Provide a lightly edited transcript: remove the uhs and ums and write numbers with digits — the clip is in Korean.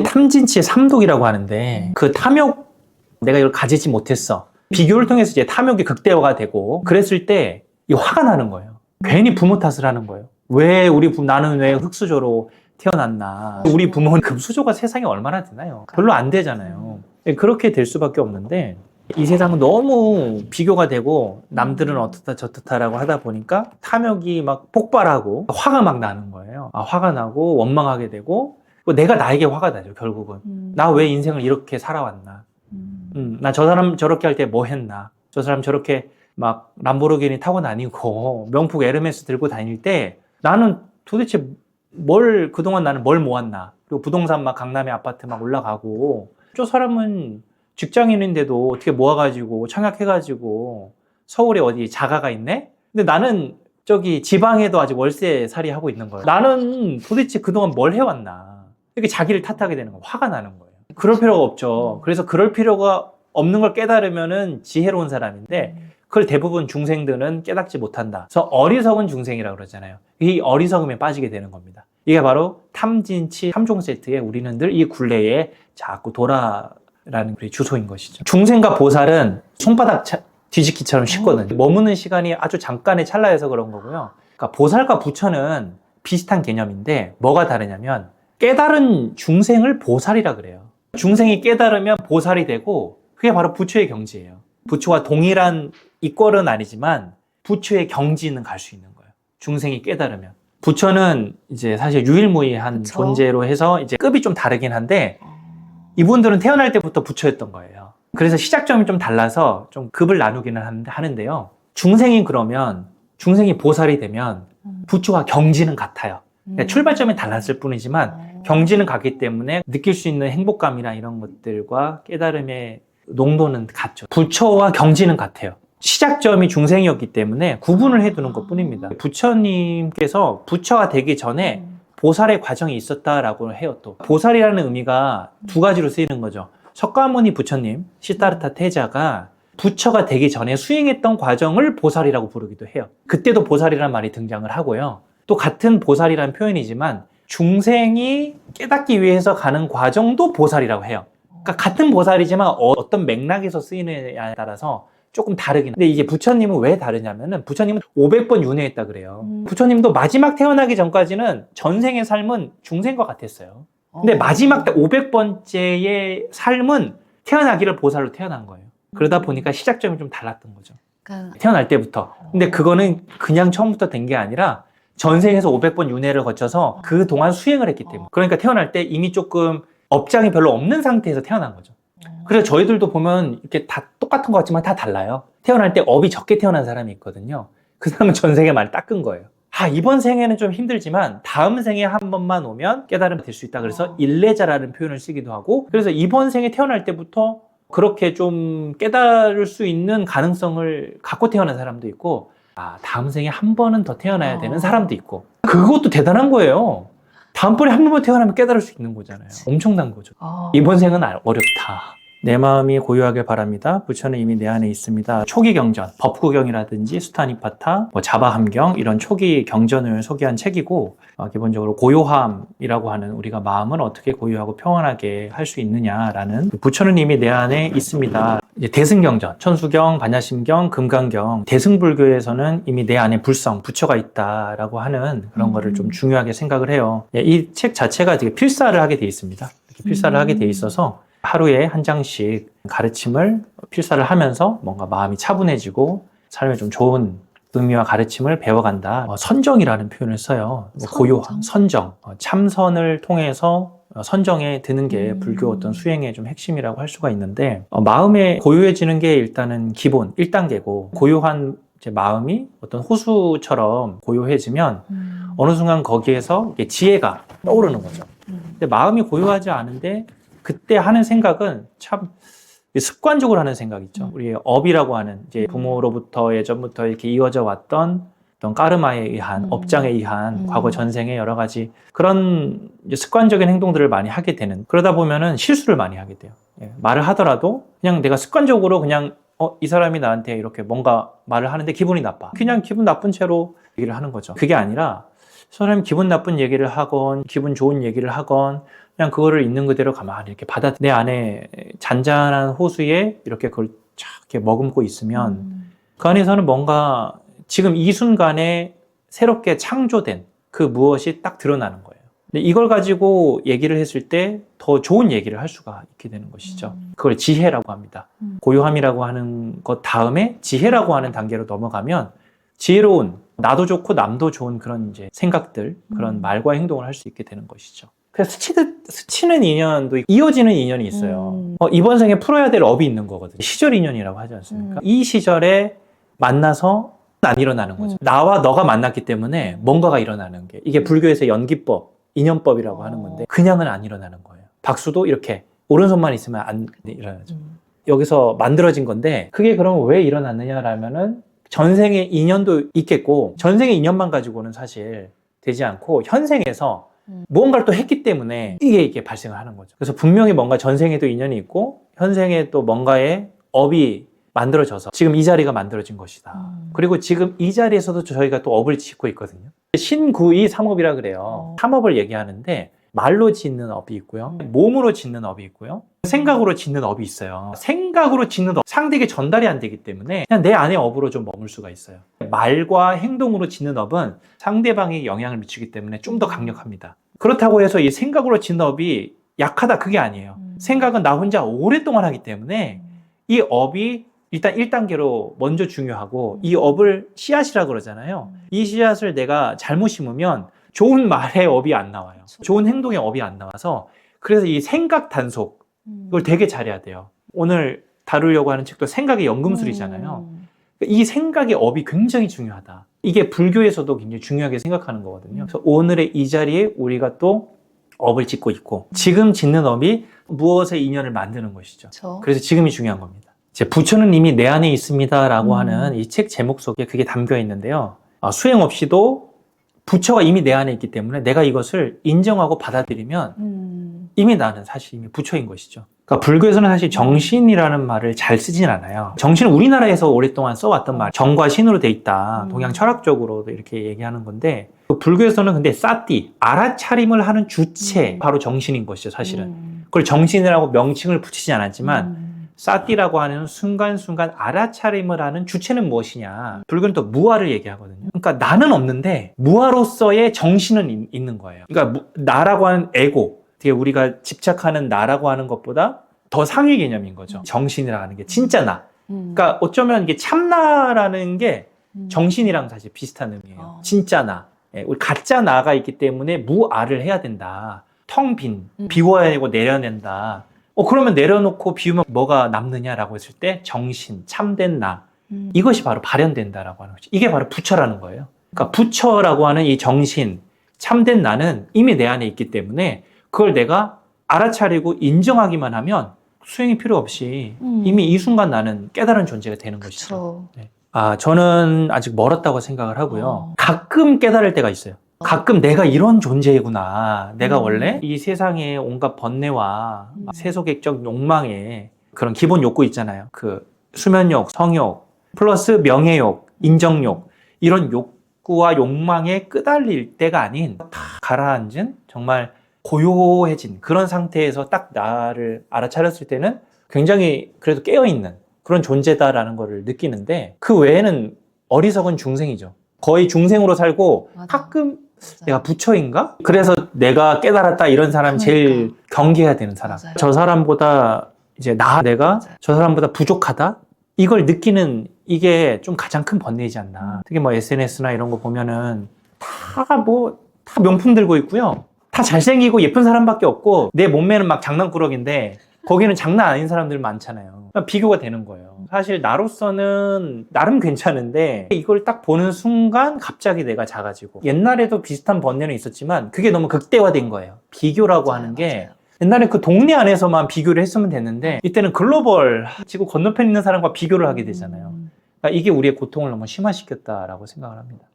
탐진치의 삼독이라고 하는데 그 탐욕, 내가 이걸 가지지 못했어. 비교를 통해서 이제 탐욕이 극대화가 되고 그랬을 때 이 화가 나는 거예요. 괜히 부모 탓을 하는 거예요. 나는 왜 흙수저로 태어났나. 우리 부모는 금수저가 세상에 얼마나 되나요? 별로 안 되잖아요. 그렇게 될 수밖에 없는데 이 세상은 너무 비교가 되고 남들은 어떻다 저떻다라고 하다 보니까 탐욕이 막 폭발하고 화가 막 나는 거예요. 화가 나고 원망하게 되고 내가 나에게 화가 나죠, 결국은. 나 왜 인생을 이렇게 살아왔나. 나 저 사람 저렇게 할 때 뭐 했나. 저 사람 저렇게 막 람보르기니 타고 다니고 명품 에르메스 들고 다닐 때 나는 도대체 그동안 나는 뭘 모았나. 그리고 부동산 막 강남에 아파트 막 올라가고 저 사람은 직장인인데도 어떻게 모아가지고 청약해가지고 서울에 어디 자가가 있네? 근데 나는 저기 지방에도 아직 월세살이 하고 있는 거예요. 나는 도대체 그동안 뭘 해왔나. 이렇게 자기를 탓하게 되는 거예요. 화가 나는 거예요. 그럴 필요가 없죠. 그래서 그럴 필요가 없는 걸 깨달으면은 지혜로운 사람인데 그걸 대부분 중생들은 깨닫지 못한다. 그래서 어리석은 중생이라고 그러잖아요. 이 어리석음에 빠지게 되는 겁니다. 이게 바로 탐진치 3종 세트에 우리는 늘 이 굴레에 자꾸 라는 우리 주소인 것이죠. 중생과 보살은 손바닥 뒤집기처럼 쉽거든요. 머무는 시간이 아주 잠깐의 찰나여서 그런 거고요. 그러니까 보살과 부처는 비슷한 개념인데 뭐가 다르냐면 깨달은 중생을 보살이라 그래요. 중생이 깨달으면 보살이 되고 그게 바로 부처의 경지예요. 부처와 동일한 이꼴은 아니지만 부처의 경지는 갈 수 있는 거예요. 중생이 깨달으면. 부처는 이제 사실 유일무이한 그쵸? 존재로 해서 이제 급이 좀 다르긴 한데 이분들은 태어날 때부터 부처였던 거예요. 그래서 시작점이 좀 달라서 좀 급을 나누기는 하는데요. 중생이 보살이 되면 부처와 경지는 같아요. 그러니까 출발점이 달랐을 뿐이지만 경지는 같기 때문에 느낄 수 있는 행복감이나 이런 것들과 깨달음의 농도는 같죠. 부처와 경지는 같아요. 시작점이 중생이었기 때문에 구분을 해두는 것 뿐입니다. 부처님께서 부처가 되기 전에 보살의 과정이 있었다라고 해요. 또 보살이라는 의미가 두 가지로 쓰이는 거죠. 석가모니 부처님, 시타르타 태자가 부처가 되기 전에 수행했던 과정을 보살이라고 부르기도 해요. 그때도 보살이라는 말이 등장을 하고요. 또 같은 보살이라는 표현이지만 중생이 깨닫기 위해서 가는 과정도 보살이라고 해요. 그러니까 같은 보살이지만 어떤 맥락에서 쓰이느냐에 따라서 조금 다르긴. 근데 이제 부처님은 왜 다르냐면은 부처님은 500번 윤회했다 그래요. 부처님도 마지막 태어나기 전까지는 전생의 삶은 중생과 같았어요. 근데 마지막 500번째의 삶은 태어나기를 보살로 태어난 거예요. 그러다 보니까 시작점이 좀 달랐던 거죠. 태어날 때부터. 근데 그거는 그냥 처음부터 된 게 아니라 전생에서 500번 윤회를 거쳐서 그동안 수행을 했기 때문에. 그러니까 태어날 때 이미 조금 업장이 별로 없는 상태에서 태어난 거죠. 그래서 저희들도 보면 이렇게 다 똑같은 것 같지만 다 달라요. 태어날 때 업이 적게 태어난 사람이 있거든요. 그 사람은 전생에 많이 닦은 거예요. 이번 생에는 좀 힘들지만 다음 생에 한 번만 오면 깨달음이 될 수 있다. 그래서 일례자라는 표현을 쓰기도 하고, 그래서 이번 생에 태어날 때부터 그렇게 좀 깨달을 수 있는 가능성을 갖고 태어난 사람도 있고, 다음 생에 한 번은 더 태어나야 되는 사람도 있고, 그것도 대단한 거예요. 다음번에 한 번만 태어나면 깨달을 수 있는 거잖아요. 엄청난 거죠. 이번 생은 어렵다. 내 마음이 고요하길 바랍니다. 부처는 이미 내 안에 있습니다. 초기 경전, 법구경이라든지 수타니파타, 자바함경 이런 초기 경전을 소개한 책이고, 기본적으로 고요함이라고 하는 우리가 마음을 어떻게 고요하고 평안하게 할 수 있느냐라는, 부처는 이미 내 안에 있습니다. 이제 대승경전, 천수경, 반야심경, 금강경, 대승불교에서는 이미 내 안에 불성, 부처가 있다라고 하는 그런 거를 좀 중요하게 생각을 해요. 이 책 자체가 되게 필사를 하게 돼 있습니다. 이렇게 필사를 하게 돼 있어서 하루에 한 장씩 가르침을 필사를 하면서 뭔가 마음이 차분해지고 삶에 좀 좋은 의미와 가르침을 배워간다. 선정이라는 표현을 써요. 고요한 선정, 참선을 통해서 선정에 드는 게 불교 어떤 수행의 좀 핵심이라고 할 수가 있는데, 마음에 고요해지는 게 일단은 기본 1단계고, 고요한 제 마음이 어떤 호수처럼 고요해지면 어느 순간 거기에서 지혜가 떠오르는 거죠. 근데 마음이 고요하지 않은데 그때 하는 생각은 참 습관적으로 하는 생각 있죠. 우리 업이라고 하는 이제 부모로부터 예전부터 이렇게 이어져 왔던 어떤 까르마에 의한, 업장에 의한 과거 전생의 여러 가지 그런 이제 습관적인 행동들을 많이 하게 되는, 그러다 보면은 실수를 많이 하게 돼요. 말을 하더라도 그냥 내가 습관적으로 그냥 이 사람이 나한테 이렇게 뭔가 말을 하는데 기분이 나빠. 그냥 기분 나쁜 채로 얘기를 하는 거죠. 그게 아니라 사람이 기분 나쁜 얘기를 하건 기분 좋은 얘기를 하건 그냥 그거를 있는 그대로 가만히 이렇게 내 안에 잔잔한 호수에 이렇게 그걸 쫙 이렇게 머금고 있으면 그 안에서는 뭔가 지금 이 순간에 새롭게 창조된 그 무엇이 딱 드러나는 거예요. 근데 이걸 가지고 얘기를 했을 때 더 좋은 얘기를 할 수가 있게 되는 것이죠. 그걸 지혜라고 합니다. 고요함이라고 하는 것 다음에 지혜라고 하는 단계로 넘어가면 지혜로운, 나도 좋고 남도 좋은 그런 이제 생각들, 그런 말과 행동을 할 수 있게 되는 것이죠. 그래서 스치는 인연도 이어지는 인연이 있어요. 이번 생에 풀어야 될 업이 있는 거거든요. 시절 인연이라고 하지 않습니까? 이 시절에 만나서 안 일어나는 거죠. 나와 너가 만났기 때문에 뭔가가 일어나는 게, 이게 불교에서 연기법, 인연법이라고 하는 건데 그냥은 안 일어나는 거예요. 박수도 이렇게 오른손만 있으면 안 일어나죠. 여기서 만들어진 건데 그게 그럼 왜 일어났느냐라면은 전생의 인연도 있겠고, 전생의 인연만 가지고는 사실 되지 않고 현생에서 무언가를 또 했기 때문에 이게 발생을 하는 거죠. 그래서 분명히 뭔가 전생에도 인연이 있고 현생에 또 뭔가의 업이 만들어져서 지금 이 자리가 만들어진 것이다. 그리고 지금 이 자리에서도 저희가 또 업을 짓고 있거든요. 신구이 삼업이라 그래요. 삼업을 얘기하는데 말로 짓는 업이 있고요, 몸으로 짓는 업이 있고요, 생각으로 짓는 업이 있어요. 생각으로 짓는 업, 상대에게 전달이 안 되기 때문에 그냥 내 안의 업으로 좀 머물 수가 있어요. 말과 행동으로 짓는 업은 상대방에게 영향을 미치기 때문에 좀 더 강력합니다. 그렇다고 해서 이 생각으로 짓는 업이 약하다, 그게 아니에요. 생각은 나 혼자 오랫동안 하기 때문에 이 업이 일단 1단계로 먼저 중요하고, 이 업을 씨앗이라 그러잖아요. 이 씨앗을 내가 잘못 심으면 좋은 말의 업이 안 나와요. 좋은 행동의 업이 안 나와서, 그래서 이 생각 단속, 이걸 되게 잘해야 돼요. 오늘 다루려고 하는 책도 생각의 연금술이잖아요. 이 생각의 업이 굉장히 중요하다. 이게 불교에서도 굉장히 중요하게 생각하는 거거든요. 그래서 오늘의 이 자리에 우리가 또 업을 짓고 있고, 지금 짓는 업이 무엇의 인연을 만드는 것이죠. 그래서 지금이 중요한 겁니다. 부처는 이미 내 안에 있습니다 라고 하는 이 책 제목 속에 그게 담겨 있는데요. 수행 없이도 부처가 이미 내 안에 있기 때문에 내가 이것을 인정하고 받아들이면 이미 나는 사실 이미 부처인 것이죠. 그러니까 불교에서는 사실 정신이라는 말을 잘 쓰진 않아요. 정신은 우리나라에서 오랫동안 써왔던 말, 정과 신으로 돼 있다. 동양 철학적으로도 이렇게 얘기하는 건데, 불교에서는 근데 사띠, 알아차림을 하는 주체, 바로 정신인 것이죠, 사실은. 그걸 정신이라고 명칭을 붙이지 않았지만 사띠라고 하는 순간순간 알아차림을 하는 주체는 무엇이냐. 불교는 또 무아를 얘기하거든요. 그러니까 나는 없는데 무아로서의 정신은 있는 거예요. 그러니까 나라고 하는 에고, 되게 우리가 집착하는 나라고 하는 것보다 더 상위 개념인 거죠. 정신이라고 하는 게 진짜 나. 그러니까 어쩌면 이게 참나라는 게 정신이랑 사실 비슷한 의미예요. 진짜 나. 우리 가짜 나가 있기 때문에 무아를 해야 된다. 텅 빈, 비워야 되고 내려낸다. 그러면 내려놓고 비우면 뭐가 남느냐라고 했을 때 정신, 참된 나, 이것이 바로 발현된다라고 하는 거죠. 이게 바로 부처라는 거예요. 그러니까 부처라고 하는 이 정신, 참된 나는 이미 내 안에 있기 때문에 그걸 내가 알아차리고 인정하기만 하면 수행이 필요 없이 이미 이 순간 나는 깨달은 존재가 되는 것이죠. 네. 저는 아직 멀었다고 생각을 하고요. 가끔 깨달을 때가 있어요. 가끔 내가 이런 존재구나. 내가 원래 이 세상의 온갖 번뇌와 세속액적 욕망에 그런 기본 욕구 있잖아요. 그 수면욕, 성욕, 플러스 명예욕, 인정욕, 이런 욕구와 욕망에 끄달릴 때가 아닌 다 가라앉은 정말 고요해진 그런 상태에서 딱 나를 알아차렸을 때는 굉장히 그래도 깨어있는 그런 존재다라는 거를 느끼는데, 그 외에는 어리석은 중생이죠. 거의 중생으로 살고 가끔 내가 부처인가? 그래서 내가 깨달았다 이런 사람이 제일 경계해야 되는 사람. 저 사람보다 이제 내가 저 사람보다 부족하다? 이걸 느끼는 이게 좀 가장 큰 번뇌이지 않나. 특히 뭐 SNS나 이런 거 보면은 다 명품 들고 있고요. 다 잘생기고 예쁜 사람밖에 없고 내 몸매는 막 장난꾸러기인데 거기는 장난 아닌 사람들 많잖아요. 그러니까 비교가 되는 거예요. 사실 나로서는 나름 괜찮은데 이걸 딱 보는 순간 갑자기 내가 작아지고, 옛날에도 비슷한 번뇌는 있었지만 그게 너무 극대화된 거예요. 비교라고 하는 게 옛날에 그 동네 안에서만 비교를 했으면 됐는데 이때는 글로벌, 지구 건너편에 있는 사람과 비교를 하게 되잖아요. 그러니까 이게 우리의 고통을 너무 심화시켰다라고 생각을 합니다.